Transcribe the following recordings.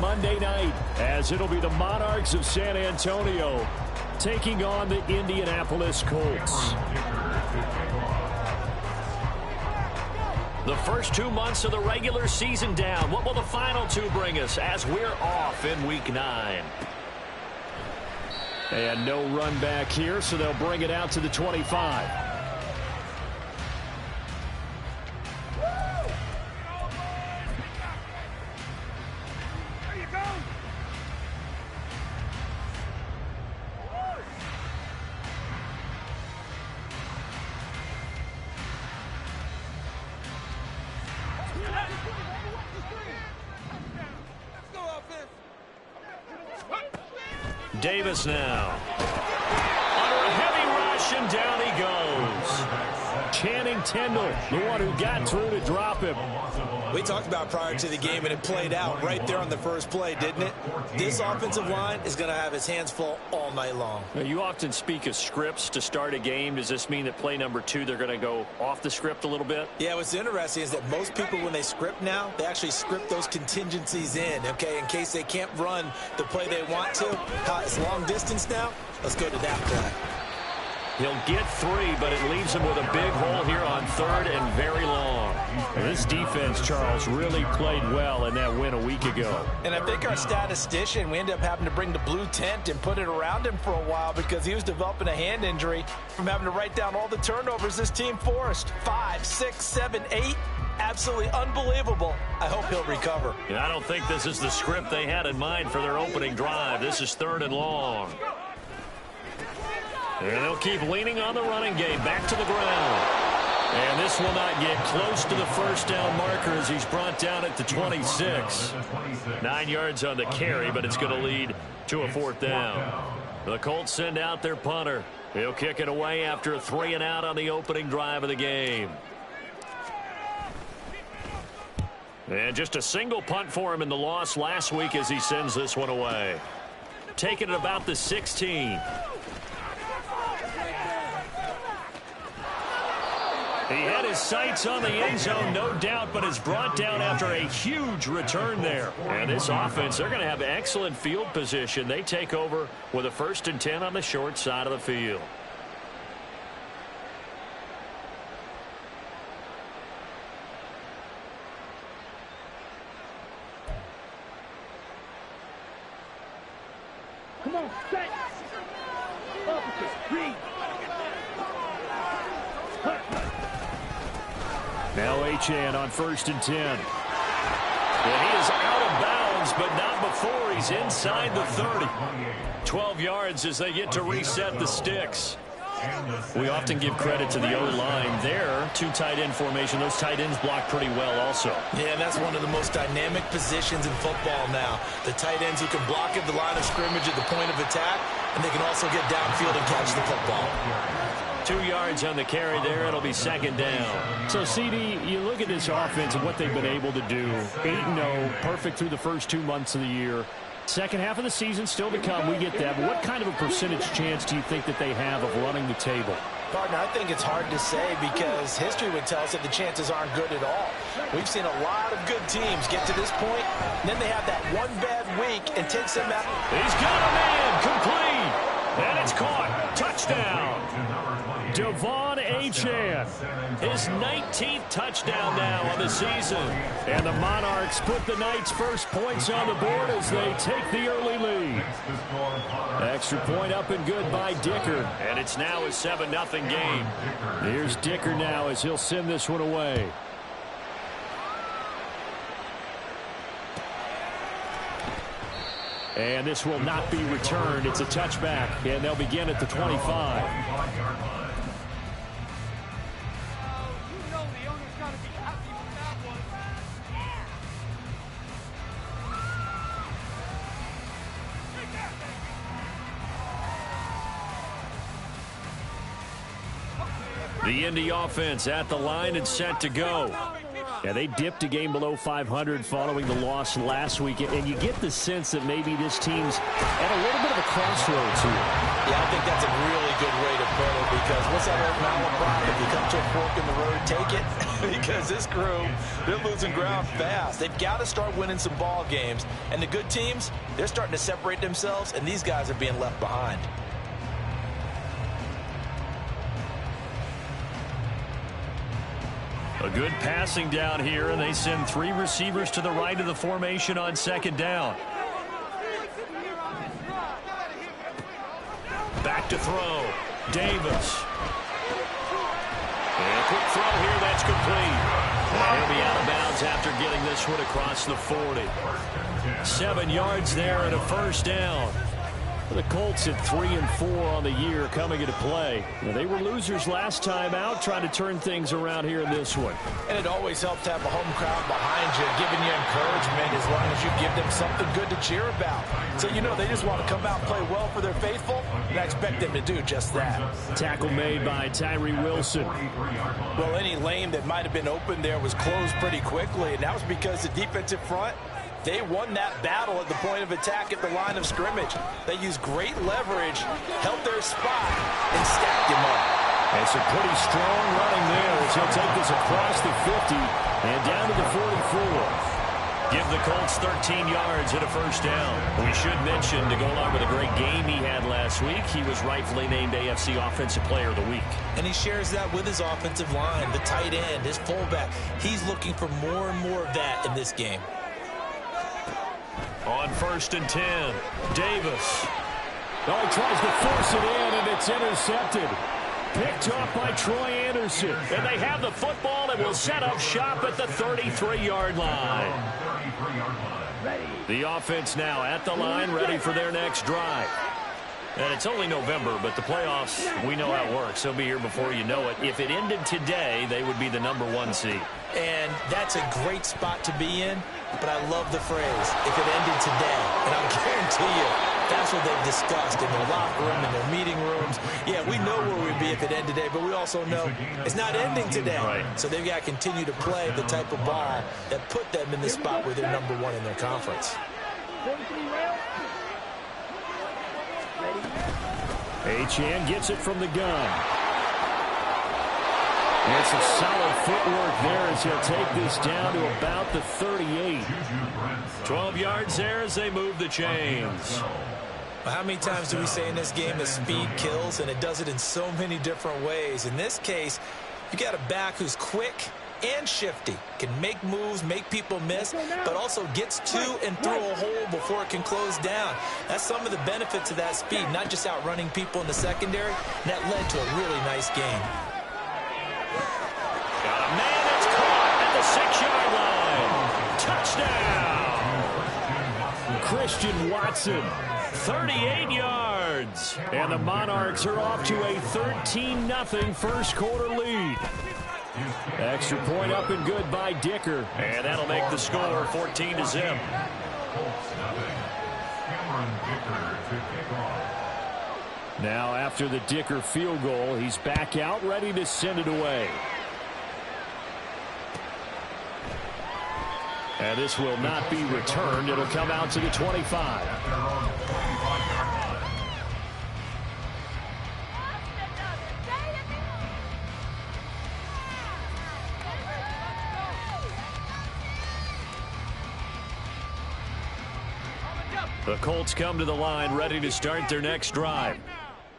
Monday night, as it'll be the Monarchs of San Antonio taking on the Indianapolis Colts. The first 2 months of the regular season down. What will the final two bring us as we're off in Week 9? And no run back here, so they'll bring it out to the 25. Davis now. Under a heavy rush, and down he goes. Channing Tindall, the one who got through to drop him. We talked about prior to the game, and it played out right there on the first play, didn't it? This offensive line is going to have his hands full all night long. Now, you often speak of scripts to start a game. Does this mean that play number 2, they're going to go off the script a little bit? Yeah, what's interesting is that most people, when they script now, they actually script those contingencies in, okay, in case they can't run the play they want to. It's long distance now. Let's go to that play. He'll get 3, but it leaves him with a big hole here on 3rd and very long. This defense, Charles, really played well in that win a week ago. And I think our statistician, we ended up having to bring the blue tent and put it around him for a while because he was developing a hand injury from having to write down all the turnovers this team forced. 5, 6, 7, 8. Absolutely unbelievable. I hope he'll recover. Yeah, I don't think this is the script they had in mind for their opening drive. This is 3rd and long. And they'll keep leaning on the running game. Back to the ground. And this will not get close to the first down marker as he's brought down at the 26. 9 yards on the carry, but it's going to lead to a 4th down. The Colts send out their punter. He'll kick it away after a 3 and out on the opening drive of the game. And just a single punt for him in the loss last week as he sends this one away. Taking it about the 16. He had his sights on the end zone, no doubt, but is brought down after a huge return there. And this offense, they're going to have excellent field position. They take over with a 1st and 10 on the short side of the field. Come on, set. Opposite, read. Now Achane on 1st and 10. And he is out of bounds, but not before he's inside the 30. 12 yards as they get to reset the sticks. We often give credit to the O-line there. 2 tight end formation. Those tight ends block pretty well also. Yeah, and that's one of the most dynamic positions in football now. The tight ends who can block at the line of scrimmage at the point of attack, and they can also get downfield and catch the football. 2 yards on the carry there. It'll be 2nd down. So, CD, you look at this offense and what they've been able to do. 8-0, perfect through the first 2 months of the year. Second half of the season still to come. We get that. But what kind of a percentage chance do you think that they have of running the table? Partner, I think it's hard to say because history would tell us that the chances aren't good at all. We've seen a lot of good teams get to this point, and then they have that one bad week and takes them out. He's got a man, complete, and it's caught. Touchdown. Devon Achane. His 19th touchdown now on the season. And the Monarchs put the Knights' first points on the board as they take the early lead. Extra point up and good by Dicker. And it's now a 7-0 game. Here's Dicker now as he'll send this one away. And this will not be returned. It's a touchback, and they'll begin at the 25. The Indy offense at the line and set to go. Yeah, they dipped a game below 500 following the loss last week, and you get the sense that maybe this team's at a little bit of a crossroads here. Yeah, I think that's a really good way to put it, because what's that old malachi? If you come to a fork in the road, take it. Because this crew, they're losing ground fast. They've got to start winning some ball games. And the good teams, they're starting to separate themselves, and these guys are being left behind. A good passing down here, and they send 3 receivers to the right of the formation on second down. Back to throw. Davis. And a quick throw here, that's complete. And he'll be out of bounds after getting this one across the 40. 7 yards there and a first down. The Colts at 3-4 on the year coming into play. They were losers last time out, trying to turn things around here in this one. And it always helps to have a home crowd behind you, giving you encouragement as long as you give them something good to cheer about. So, you know, they just want to come out and play well for their faithful, and I expect them to do just that. Tackle made by Tyree Wilson. Well, any lane that might have been open there was closed pretty quickly, and that was because the defensive front, they won that battle at the point of attack at the line of scrimmage. They used great leverage, held their spot, and stacked him up. And some pretty strong running there as he'll take this across the 50 and down to the 44. Give the Colts 13 yards and a first down. We should mention, to go along with a great game he had last week, he was rightfully named AFC Offensive Player of the Week. And he shares that with his offensive line, the tight end, his fullback. He's looking for more and more of that in this game. On 1st and 10, Davis. Oh, he tries to force it in, and it's intercepted. Picked off by Troy Anderson. And they have the football and will set up shop at the 33-yard line. The offense now at the line, ready for their next drive. And it's only November, but the playoffs, we know how it works. They'll be here before you know it. If it ended today, they would be the #1 seed. And that's a great spot to be in, but I love the phrase, if it ended today. And I'll guarantee you, that's what they've discussed in their locker room, in their meeting rooms. Yeah, we know where we'd be if it ended today, but we also know it's not ending today. Right. So they've got to continue to play the type of ball that put them in the spot where they're #1 in their conference. Achane gets it from the gun. And it's a solid footwork there as he'll take this down to about the 38. 12 yards there as they move the chains. Well, how many times do we say in this game that speed kills, and it does it in so many different ways? In this case, you got a back who's quick and shifty, can make moves, make people miss, but also gets to and through a hole before it can close down. That's some of the benefits of that speed, not just outrunning people in the secondary. That led to a really nice game. Got a man that's caught at the 6-yard line. Touchdown! Christian Watson. 38 yards. And the Monarchs are off to a 13-0 first quarter lead. Extra point up and good by Dicker. And that'll make the score 14-0. Now after the Dicker field goal, he's back out ready to send it away. And this will not be returned. It'll come out to the 25. The Colts come to the line ready to start their next drive.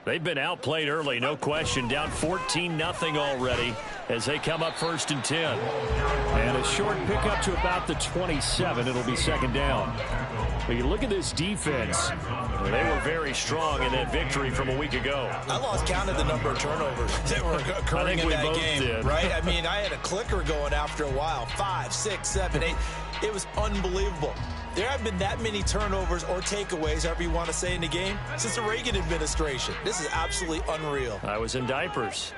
They've been outplayed early, no question. Down 14-0 already as they come up 1st and 10. And a short pickup to about the 27. It'll be second down. But you look at this defense. They were very strong in that victory from a week ago. I lost count of the number of turnovers that were occurring in that game, right? I mean, I had a clicker going after a while. 5, 6, 7, 8. It was unbelievable. There haven't been that many turnovers or takeaways, however you want to say, in the game since the Reagan administration. This is absolutely unreal. I was in diapers.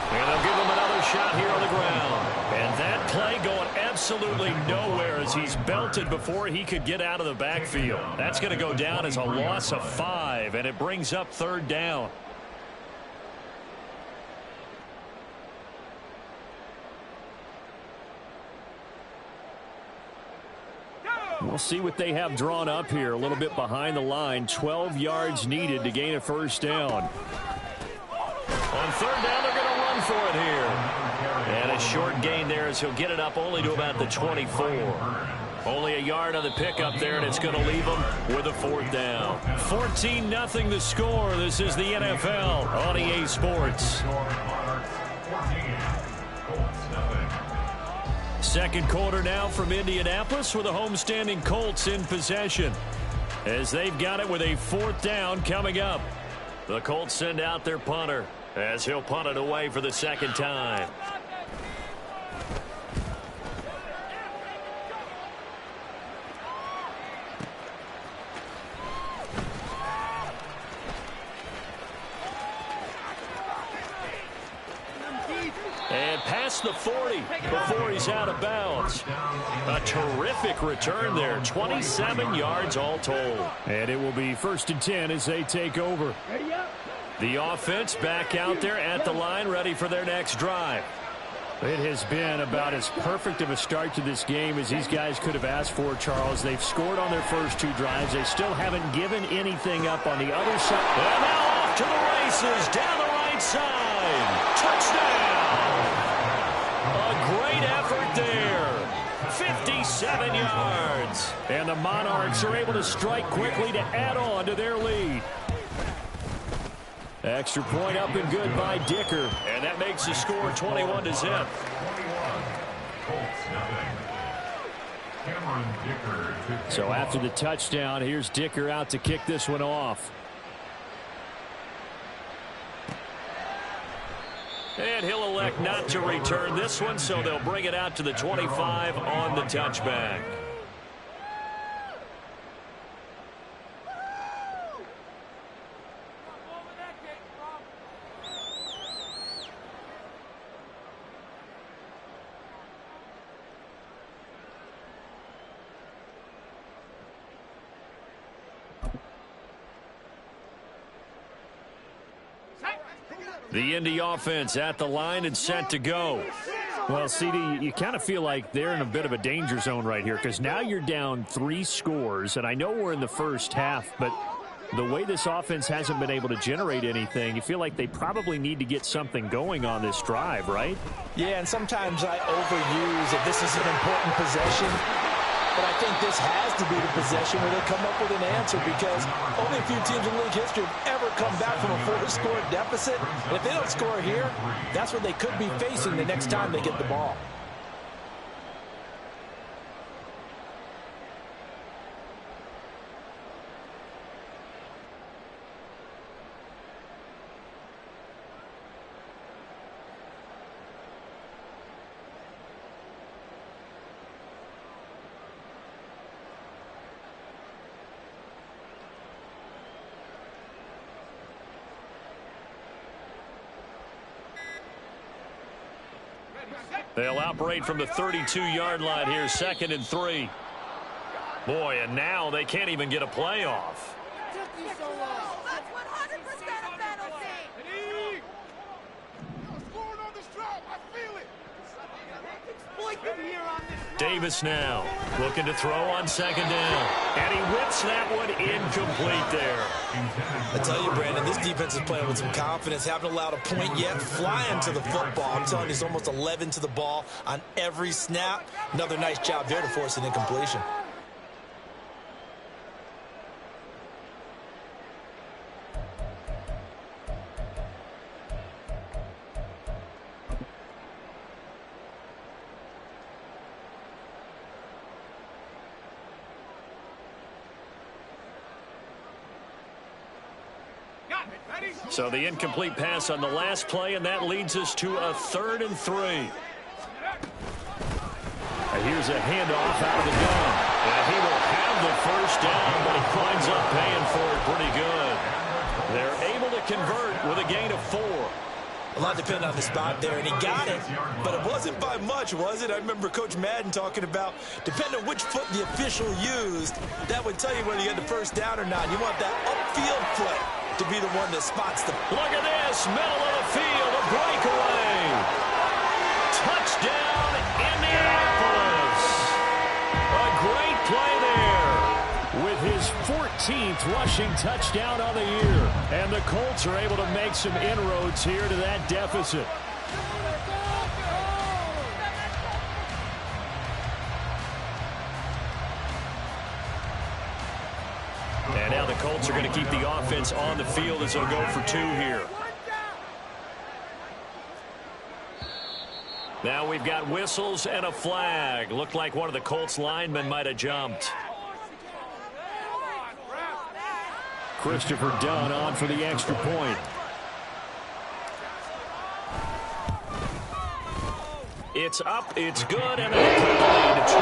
And they'll give him another shot here on the ground. And that play going absolutely nowhere as he's belted before he could get out of the backfield. That's going to go down as a loss of 5, and it brings up 3rd down. We'll see what they have drawn up here. A little bit behind the line. 12 yards needed to gain a first down. On third down, they're going to run for it here. And a short gain there as he'll get it up only to about the 24. Only a yard on the pickup there, and it's going to leave them with a fourth down. 14-0 the score. This is the NFL on EA Sports. Second quarter now from Indianapolis with the homestanding Colts in possession, as they've got it with a fourth down coming up. The Colts send out their punter as he'll punt it away for the second time. And past the 40 before he's out of bounds. A terrific return there. 27 yards all told. And it will be 1st and 10 as they take over. The offense back out there at the line, ready for their next drive. It has been about as perfect of a start to this game as these guys could have asked for, Charles. They've scored on their first two drives. They still haven't given anything up on the other side. And now off to the races, down the right side. Touchdown! A great effort there. 57 yards. And the Monarchs are able to strike quickly to add on to their lead. Extra point up and good by Dicker. And that makes the score 21-0. So after the touchdown, here's Dicker out to kick this one off. And he'll elect not to return this one, so they'll bring it out to the 25 on the touchback. The Indy offense at the line and set to go. Well, CD, you kind of feel like they're in a bit of a danger zone right here, because now you're down 3 scores, and I know we're in the first half, but the way this offense hasn't been able to generate anything, you feel like they probably need to get something going on this drive, right? Yeah, and sometimes I overuse if this is an important possession. But I think this has to be the possession where they come up with an answer, because only a few teams in league history have ever come back from a 4-score deficit. And if they don't score here, that's what they could be facing the next time they get the ball. They'll operate from the 32-yard line here, 2nd and 3. Boy, and now they can't even get a playoff. That's 100% a penalty. Scoring on this drive, I feel it. Exploit them here on this drive. Davis now looking to throw on 2nd down. And he whips that one incomplete there. I tell you, Brandon, this defense is playing with some confidence. Haven't allowed a point yet. Flying to the football. I'm telling you, it's almost 11 to the ball on every snap. Another nice job there to force an incompletion. So the incomplete pass on the last play, and that leads us to a 3rd and 3. Here's a handoff out of the gun. And he will have the first down, but he winds up paying for it pretty good. They're able to convert with a gain of 4. A lot depended on the spot there, and he got it, but it wasn't by much, was it? I remember Coach Madden talking about, depending on which foot the official used, that would tell you whether you had the first down or not. You want that upfield foot to be the one that spots the... Look at this, middle of the field, a breakaway. Touchdown, Indianapolis. A great play there. his 14th rushing touchdown on the year. And the Colts are able to make some inroads here to that deficit. And now the Colts are going to keep the offense on the field as they'll go for 2 here. Now we've got whistles and a flag. Looked like one of the Colts linemen might have jumped. Christopher Dunn on for the extra point. It's up, it's good, and they cut the lead to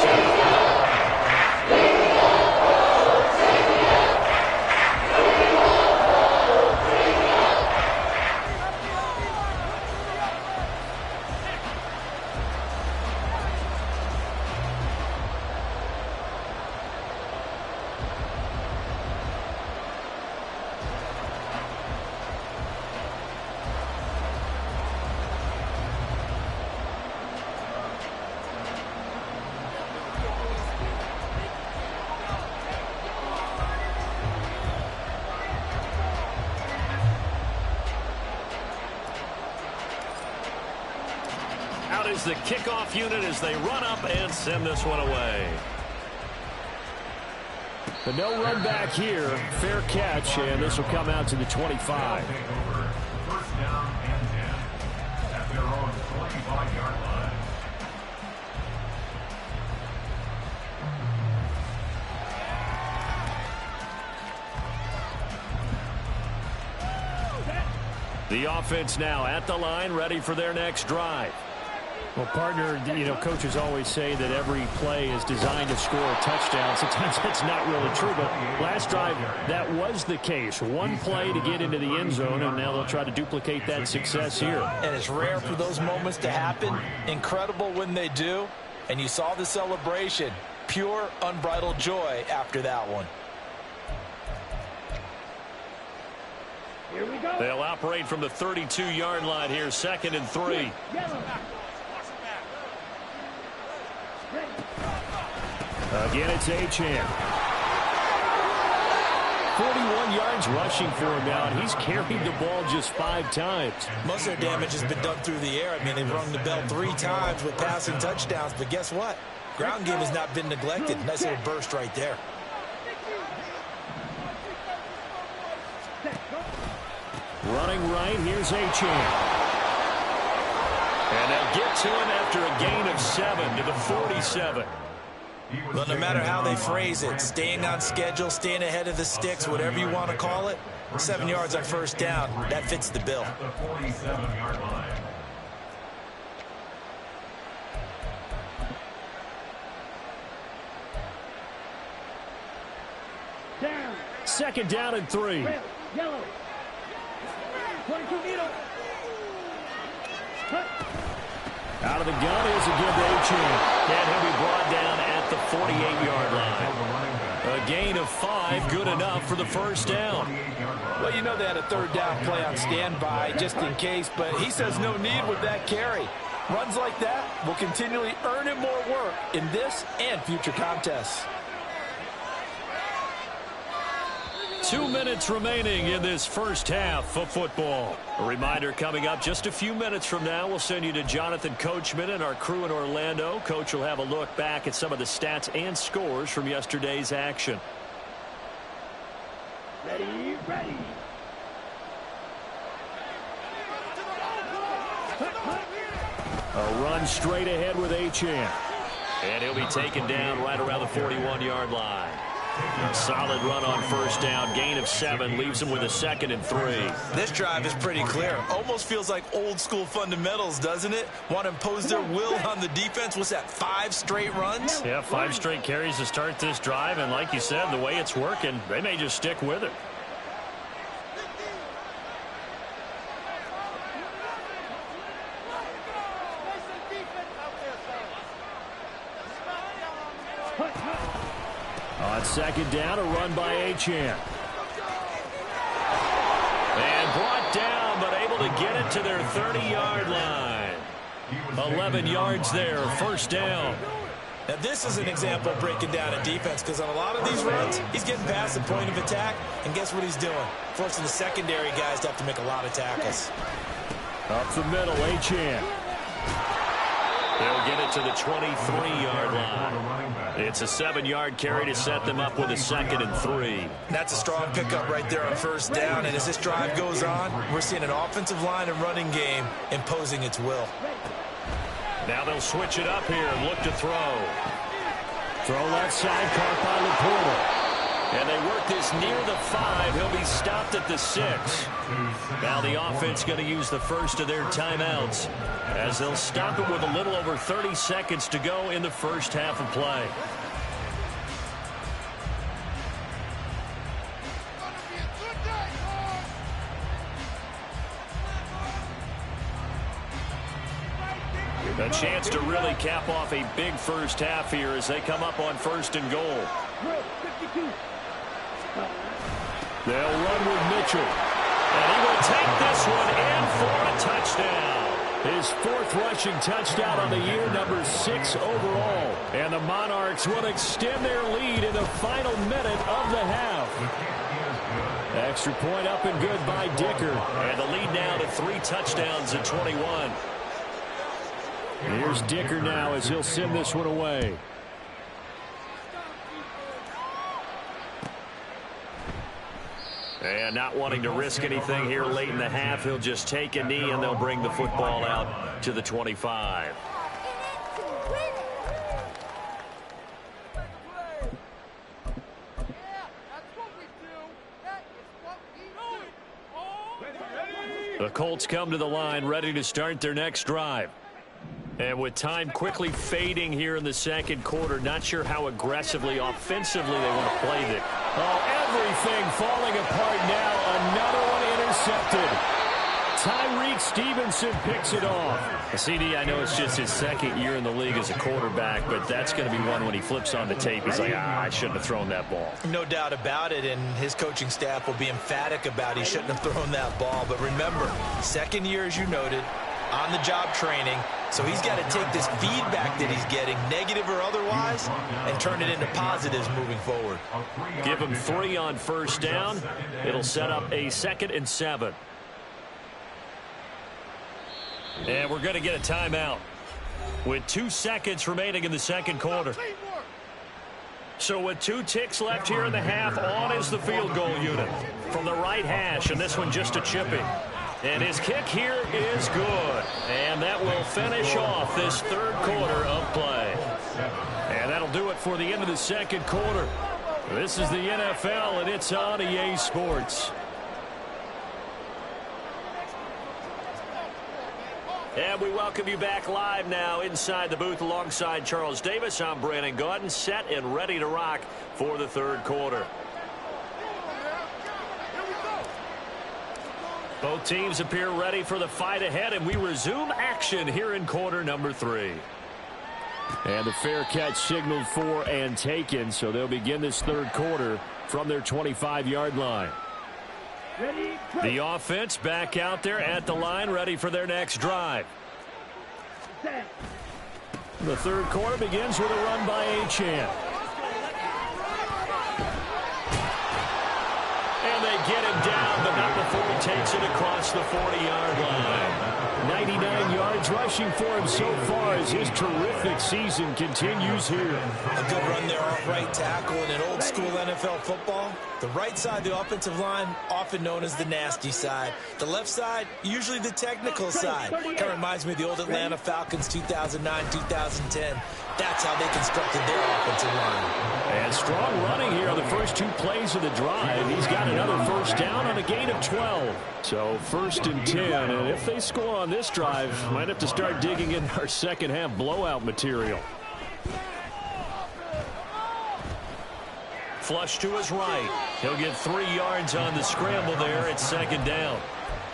21-7. Out is the kickoff unit as they run up and send this one away. The no run back here. Fair catch, and this will come out to the 25. First down and 10 at their own 25-yard line. The offense now at the line, ready for their next drive. Well, partner, coaches always say that every play is designed to score a touchdown. Sometimes that's not really true, but last drive, that was the case. One play to get into the end zone, and now they'll try to duplicate that success here. And it's rare for those moments to happen. Incredible when they do. And you saw the celebration. Pure, unbridled joy after that one. Here we go. They'll operate from the 32-yard line here, 2nd and 3. Again, it's Achane. 41 yards rushing for him now, and he's carried the ball just 5 times. Most of their damage has been done through the air. I mean, they've rung the bell 3 times with passing touchdowns, but guess what? Ground game has not been neglected. Nice little burst right there. Running right, here's Achane. And they'll get to him after a gain of 7 to the 47. Well, no matter how they phrase it, staying on schedule, staying ahead of the sticks, whatever you want to call it, 7 yards on first down, that fits the bill. At the 47-yard line. Down. 2nd down and 3. Red, yellow. 22 needle. Cut. Out of the gun is a give to Achane. And he'll be brought down at the 48-yard line. A gain of 5, good enough for the first down. Well, you know they had a 3rd down play on standby just in case, but he says no need with that carry. Runs like that will continually earn him more work in this and future contests. 2 minutes remaining in this first half of football. A reminder coming up just a few minutes from now, we'll send you to Jonathan Coachman and our crew in Orlando. Coach will have a look back at some of the stats and scores from yesterday's action. Ready, ready. A run straight ahead with Achane. And he'll be taken down right around the 41-yard line. A solid run on first down. Gain of 7 leaves him with a 2nd and 3. This drive is pretty clear. Almost feels like old school fundamentals, doesn't it? Want to impose their will on the defense. What's that, 5 straight runs? Yeah, 5 straight carries to start this drive. And like you said, the way it's working, they may just stick with it. On 2nd down, a run by Achane. And brought down, but able to get it to their 30-yard line. 11 yards there, first down. Now, this is an example of breaking down a defense, because on a lot of these runs, he's getting past the point of attack, and guess what he's doing? Forcing the secondary guys to have to make a lot of tackles. Up the middle, Achane. They'll get it to the 23-yard line. It's a 7-yard carry to set them up with a 2nd and 3. That's a strong pickup right there on first down, and as this drive goes on, we're seeing an offensive line and running game imposing its will. Now they'll switch it up here and look to throw. Throw left side, caught by LaPorta. And they work this near the 5. He'll be stopped at the 6. Now the offense going to use the first of their timeouts as they'll stop it with a little over 30 seconds to go in the first half of play. A chance to really cap off a big first half here as they come up on 1st and goal. They'll run with Mitchell. And he will take this one in for a touchdown. His 4th rushing touchdown on the year, number 6 overall. And the Monarchs will extend their lead in the final minute of the half. Extra point up and good by Dicker. And the lead now to 3 touchdowns at 21. Here's Dicker now as he'll send this one away. And not wanting to risk anything here late in the half, he'll just take a knee and they'll bring the football out to the 25. The Colts come to the line ready to start their next drive. And with time quickly fading here in the 2nd quarter, not sure how aggressively, offensively they want to play this. Oh, everything falling apart now. Another one intercepted. Tyreek Stevenson picks it off. CD, I know it's just his 2nd year in the league as a quarterback, but that's going to be one when he flips on the tape. He's like, I shouldn't have thrown that ball. No doubt about it, and his coaching staff will be emphatic about he shouldn't have thrown that ball. But remember, 2nd year, as you noted, on-the-job training, so he's got to take this feedback that he's getting, negative or otherwise, and turn it into positives moving forward. Give him 3 on first down. It'll set up a 2nd and 7. And we're going to get a timeout with 2 seconds remaining in the 2nd quarter. So with 2 ticks left here in the half, on is the field goal unit from the right hash, and this one just a chipping. And his kick here is good. And that will finish off this 3rd quarter of play. And that'll do it for the end of the 2nd quarter. This is the NFL, and it's on EA Sports. And we welcome you back live now inside the booth alongside Charles Davis. I'm Brandon Gaudin, set and ready to rock for the 3rd quarter. Both teams appear ready for the fight ahead, and we resume action here in quarter number 3. And the fair catch signaled for and taken, so they'll begin this 3rd quarter from their 25-yard line. The offense back out there at the line, ready for their next drive. The 3rd quarter begins with a run by Achane. And they get him down, but not before he takes it across the 40-yard line. 99 yards rushing for him so far as his terrific season continues here. A good run there off right tackle. In an old school NFL football, the right side of the offensive line, often known as the nasty side. The left side, usually the technical side. Kind of reminds me of the old Atlanta Falcons 2009, 2010. That's how they constructed their offensive line. And strong running here on the first 2 plays of the drive. He's got another first down on a gain of 12. So 1st and 10. And if they score on this drive, might have to start digging in our second half blowout material. Flush to his right. He'll get 3 yards on the scramble there. It's 2nd down.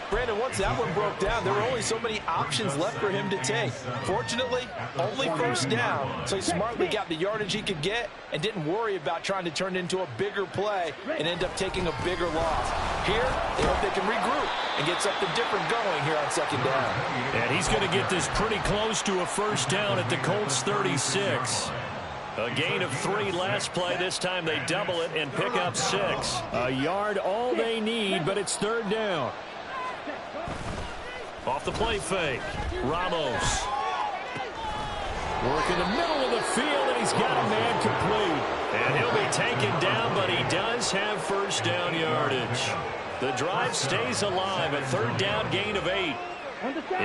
Brandon, once that one broke down, there were only so many options left for him to take. Fortunately, only first down, so he smartly got the yardage he could get and didn't worry about trying to turn it into a bigger play and end up taking a bigger loss. Here, they hope they can regroup and get something different going here on 2nd down. And he's going to get this pretty close to a first down at the Colts 36. A gain of 3 last play. This time they double it and pick up 6. A yard all they need, but it's third down. Off the play fake. Ramos. Work in the middle of the field, and he's got a man complete. And he'll be taken down, but he does have first down yardage. The drive stays alive. A third down gain of 8.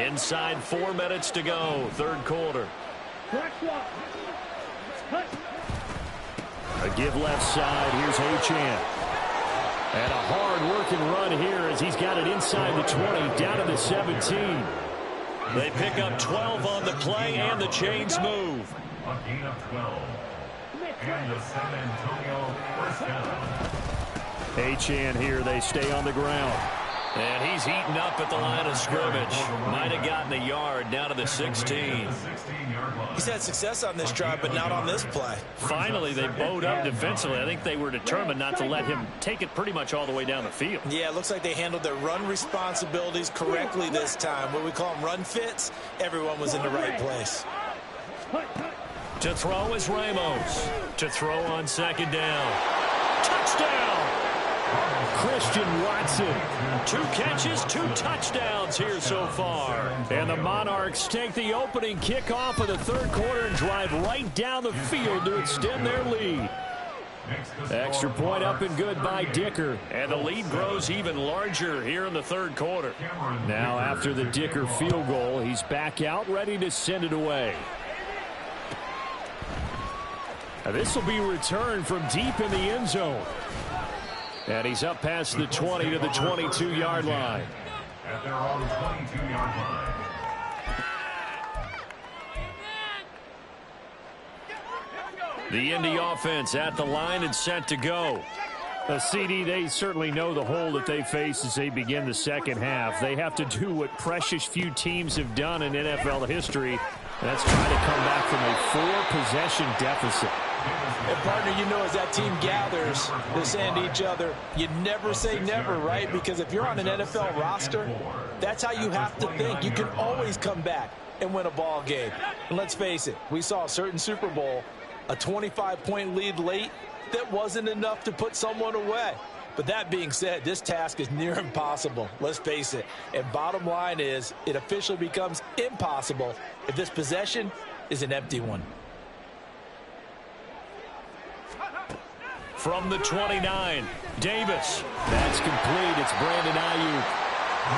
Inside 4 minutes to go, third quarter. A give left side. Here's Achane. And a hard-working run here as he's got it inside the 20, down to the 17. They pick up 12 on the play, and the chains move. A gain of 12. And the San Antonio first down. Achane here. They stay on the ground. And he's eaten up at the line of scrimmage. Might have gotten a yard down to the 16. He's had success on this drive, but not on this play. Finally, they bowed up defensively. I think they were determined not to let him take it pretty much all the way down the field. Yeah, it looks like they handled their run responsibilities correctly this time. What we call them run fits, everyone was in the right place. To throw is Ramos. To throw on second down. Touchdown! Christian Watson. 2 catches, 2 touchdowns here so far. And the Monarchs take the opening kickoff of the third quarter and drive right down the field to extend their lead. Extra point up and good by Dicker. And the lead grows even larger here in the third quarter. Now after the Dicker field goal, he's back out ready to send it away. Now this will be returned from deep in the end zone. And he's up past the 20 to the 22-yard line. At their own 22-yard line. The Indy offense at the line and set to go. CD, they certainly know the hole that they face as they begin the second half. They have to do what precious few teams have done in NFL history. That's try to come back from a 4-possession deficit. And partner, you know, as that team gathers, they're saying to each other, you never say never, right? Because if you're on an NFL roster, that's how you have to think. You can always come back and win a ball game. And let's face it, we saw a certain Super Bowl, a 25-point lead late, that wasn't enough to put someone away. But that being said, this task is near impossible. Let's face it. And bottom line is, it officially becomes impossible if this possession is an empty one. From the 29, Davis. That's complete. It's Brandon Ayuk.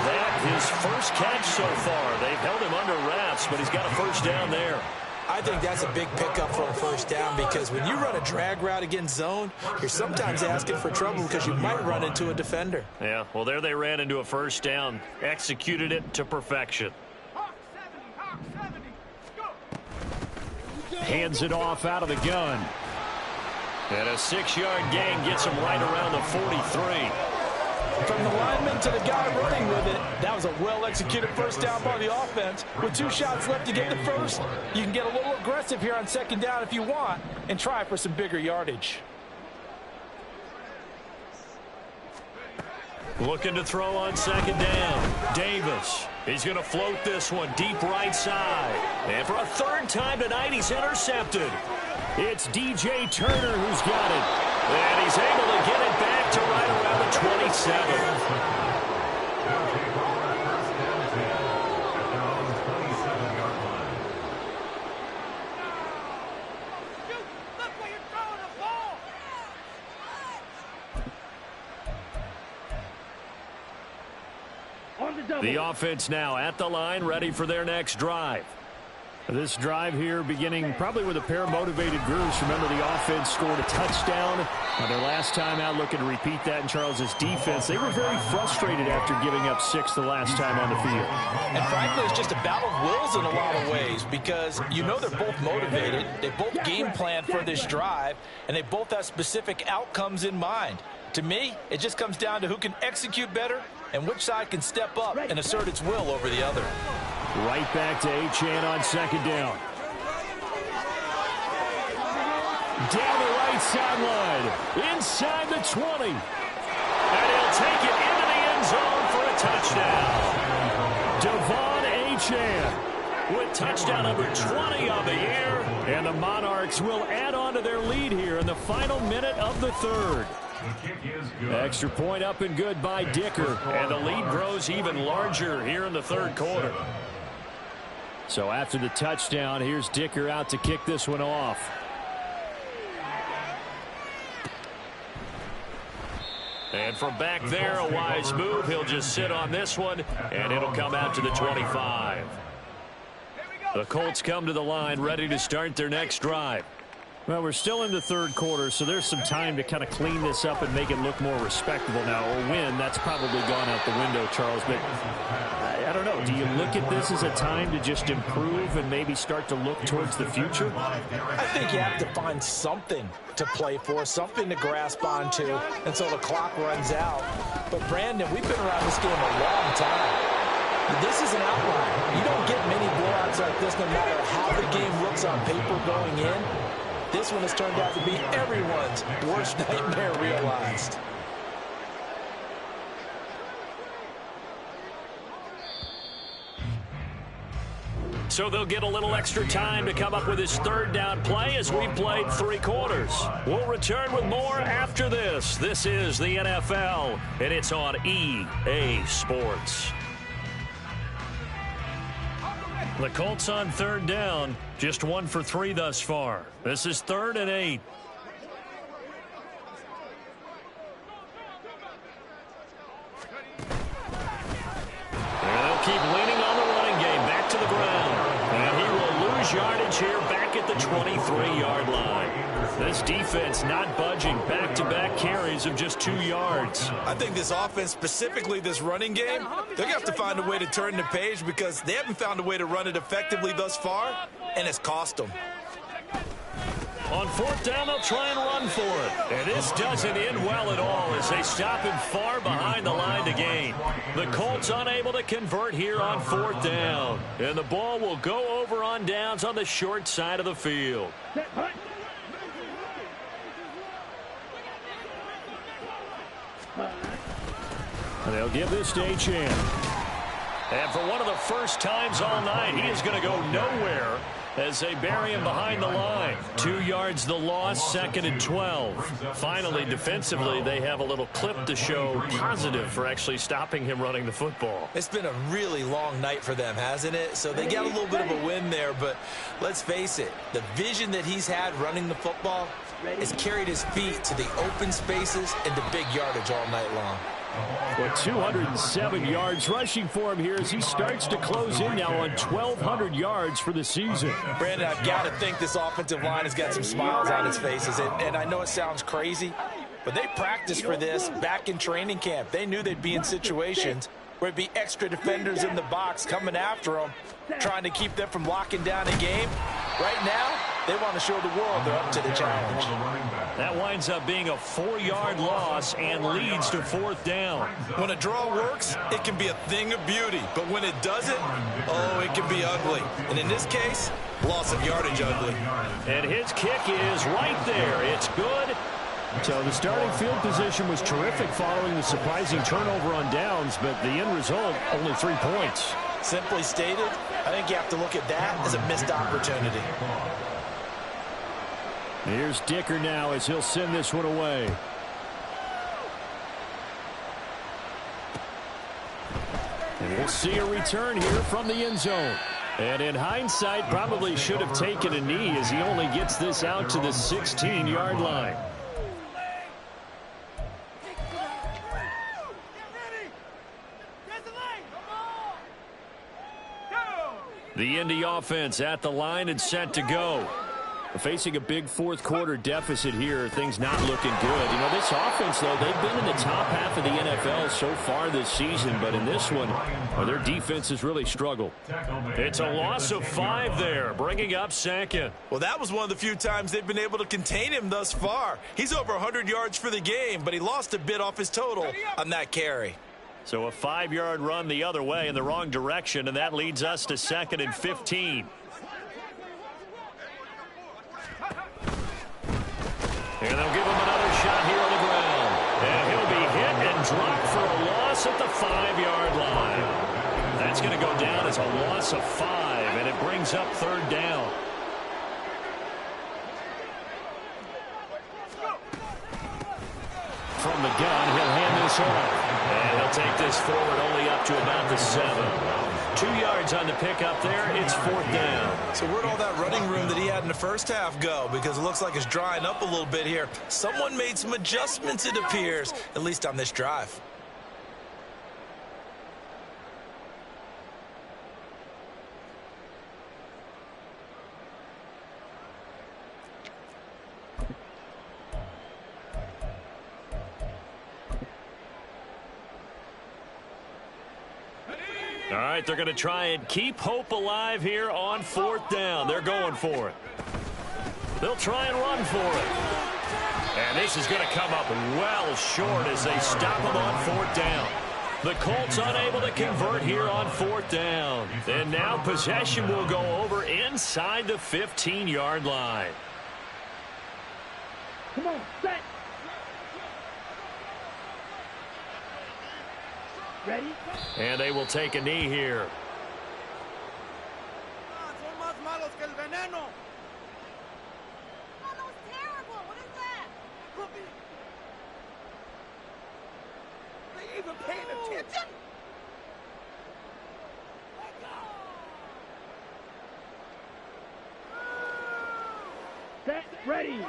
That his first catch so far. They've held him under wraps, but he's got a first down there. I think that's a big pickup for a first down because when you run a drag route against zone, you're sometimes asking for trouble because you might run into a defender. Yeah, well, there they ran into a first down, executed it to perfection. Hands it off out of the gun. And a 6-yard gain gets him right around the 43. From the lineman to the guy running with it, that was a well-executed first down by the offense. With 2 shots left to get the first, you can get a little aggressive here on second down if you want and try for some bigger yardage. Looking to throw on second down. Davis. He's going to float this one deep right side. And for a third time tonight, he's intercepted. It's DJ Turner who's got it. And he's able to get it back to right around the 27. The offense now at the line, ready for their next drive. This drive here beginning probably with a pair of motivated groups. Remember, the offense scored a touchdown their last time out, looking to repeat that in Charles's defense. They were very frustrated after giving up 6 the last time on the field. And frankly, it's just a battle of wills in a lot of ways because you know they're both motivated. They both game plan for this drive, and they both have specific outcomes in mind. To me, it just comes down to who can execute better and which side can step up and assert its will over the other. Right back to Achane on second down. Down the right sideline. Inside the 20. And he'll take it into the end zone for a touchdown. Devon Achane with touchdown number 20 on the year. And the Monarchs will add on on to their lead here in the final minute of the third. The kick is good. Extra point up and good by Dicker. And the lead grows even larger here in the third quarter. So after the touchdown, here's Dicker out to kick this one off. And from back there, a wise move. He'll just sit on this one, and it'll come out to the 25. The Colts come to the line, ready to start their next drive. Well, we're still in the third quarter, so there's some time to kind of clean this up and make it look more respectable now. Or win, that's probably gone out the window, Charles. But I don't know. Do you look at this as a time to just improve and maybe start to look towards the future? I think you have to find something to play for, something to grasp onto until the clock runs out. But, Brandon, we've been around this game a long time. This is an outlier. You don't get many blowouts like this no matter how the game looks on paper going in. This one has turned out to be everyone's worst nightmare realized. So they'll get a little extra time to come up with his third down play as we played 3 quarters. We'll return with more after this. This is the NFL, and it's on EA Sports. The Colts on third down, just 1 for 3 thus far. This is 3rd and 8. And they'll keep leaning on the running game, back to the ground. And he will lose yardage here back at the 23-yard line. This defense not budging, back-to-back carries of just 2 yards. I think this offense, specifically this running game, they're going to have to find a way to turn the page because they haven't found a way to run it effectively thus far, and it's cost them. On 4th down, they'll try and run for it. And this doesn't end well at all as they stop him far behind the line to gain. The Colts unable to convert here on 4th down. And the ball will go over on downs on the short side of the field. And they'll give this to Achane. And for one of the first times all night, he is going to go nowhere as they bury him behind the line. 2 yards the loss, 2nd and 12. Finally, defensively, they have a little clip to show positive for actually stopping him running the football. It's been a really long night for them, hasn't it? So they got a little bit of a win there, but let's face it, the vision that he's had running the football has carried his feet to the open spaces and the big yardage all night long. Well, 207 yards rushing for him here as he starts to close in now on 1,200 yards for the season. Brandon, I've got to think this offensive line has got some smiles on its faces. And I know it sounds crazy, but they practiced for this back in training camp. They knew they'd be in situations where it'd be extra defenders in the box coming after them, trying to keep them from locking down a game. Right now, they want to show the world they're up to the challenge. That winds up being a 4-yard loss and leads to 4th down. When a draw works, it can be a thing of beauty. But when it doesn't, oh, it can be ugly. And in this case, loss of yardage ugly. And his kick is right there. It's good. So the starting field position was terrific following the surprising turnover on downs, but the end result, only 3 points. Simply stated, I think you have to look at that as a missed opportunity. Here's Dicker now as he'll send this one away. And we'll see a return here from the end zone. And in hindsight, probably should have taken a knee as he only gets this out to the 16-yard line. The Indy offense at the line and set to go. Facing a big fourth quarter deficit here, things not looking good. You know, this offense, though, they've been in the top half of the NFL so far this season, but in this one, their defense has really struggled. It's a loss of 5 there, bringing up 2nd. Well, that was one of the few times they've been able to contain him thus far. He's over 100 yards for the game, but he lost a bit off his total on that carry. So a 5-yard run the other way in the wrong direction, and that leads us to 2nd and 15. And they'll give him another shot here on the ground. And he'll be hit and dropped for a loss at the 5-yard line. That's going to go down as a loss of 5, and it brings up 3rd down. from the gun. He'll hand this off. And he'll take this forward only up to about the 7. 2 yards on the pickup there. It's 4th down. So where'd all that running room that he had in the first half go? Because it looks like it's drying up a little bit here. Someone made some adjustments, it appears, at least on this drive. All right, they're going to try and keep hope alive here on 4th down. They're going for it. They'll try and run for it. And this is going to come up well short as they stop him on 4th down. The Colts unable to convert here on 4th down. And now possession will go over inside the 15-yard line. Come on, set. Ready? And they will take a knee here. Son más malos que el veneno. Oh, that was terrible. What is that? Are they even paying attention? Set, ready.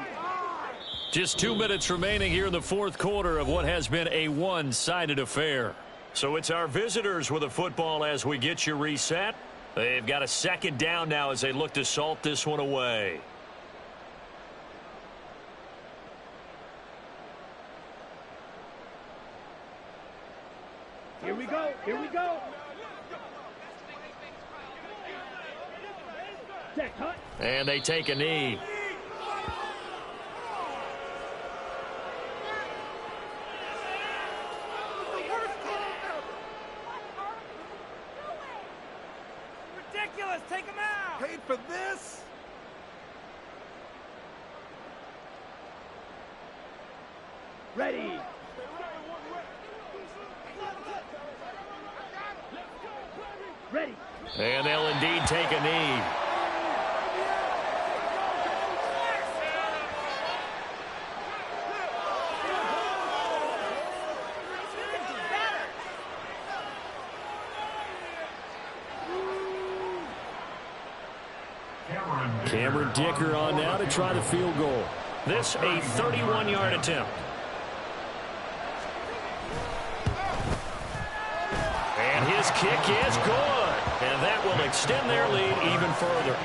Just 2 minutes remaining here in the 4th quarter of what has been a one-sided affair. So it's our visitors with a football as we get you reset. They've got a 2nd down now as they look to salt this one away. Here we go. Here we go. Check, cut. And they take a knee. Ridiculous. Take him out. Paid for this? Ready. Ready. And they'll indeed take a knee. Cameron Dicker on now to try the field goal. This a 31-yard attempt. And his kick is good. And that will extend their lead even further.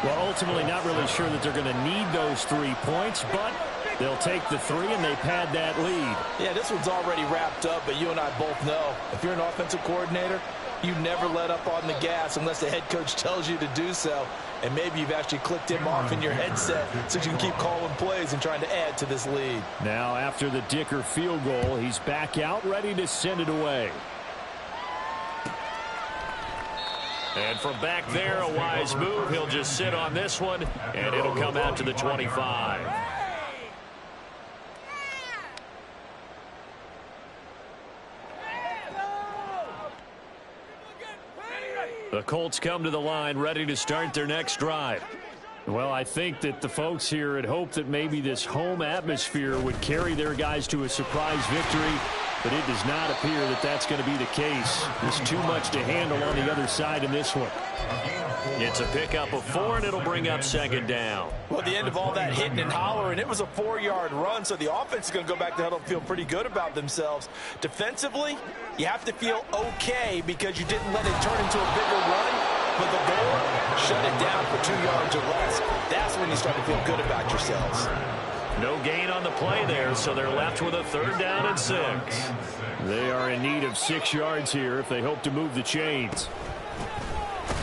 Well, ultimately not really sure that they're going to need those 3 points, but they'll take the 3 and they pad that lead. Yeah, this one's already wrapped up, but you and I both know if you're an offensive coordinator, you never let up on the gas unless the head coach tells you to do so. And maybe you've actually clicked him off in your headset so you can keep calling plays and trying to add to this lead. Now, after the Dicker field goal, he's back out, ready to send it away. And from back there, a wise move. He'll just sit on this one, and it'll come out to the 25. The Colts come to the line ready to start their next drive. Well, I think that the folks here had hoped that maybe this home atmosphere would carry their guys to a surprise victory, but it does not appear that that's going to be the case. There's too much to handle on the other side in this one. It's a pickup of 4, and it'll bring up 2nd down. Well, at the end of all that hitting and hollering, it was a 4-yard run, so the offense is going to go back to huddle and feel pretty good about themselves. Defensively, you have to feel okay because you didn't let it turn into a bigger run, but the goal, shut it down for 2 yards or less. That's when you start to feel good about yourselves. No gain on the play there, so they're left with a 3rd down and 6. They are in need of 6 yards here if they hope to move the chains.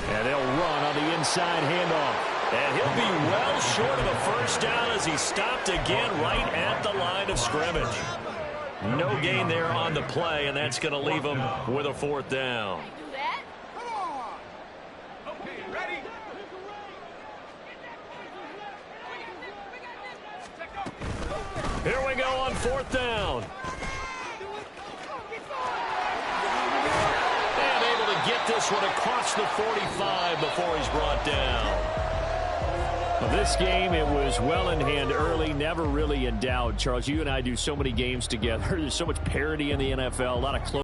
And they'll run on the inside handoff. And he'll be well short of a 1st down as he stopped again right at the line of scrimmage. No gain there on the play, and that's going to leave him with a 4th down. Here we go on 4th down. And able to get this one across the 45 before he's brought down. Well, this game, it was well in hand early, never really in doubt. Charles, you and I do so many games together. There's so much parity in the NFL, a lot of close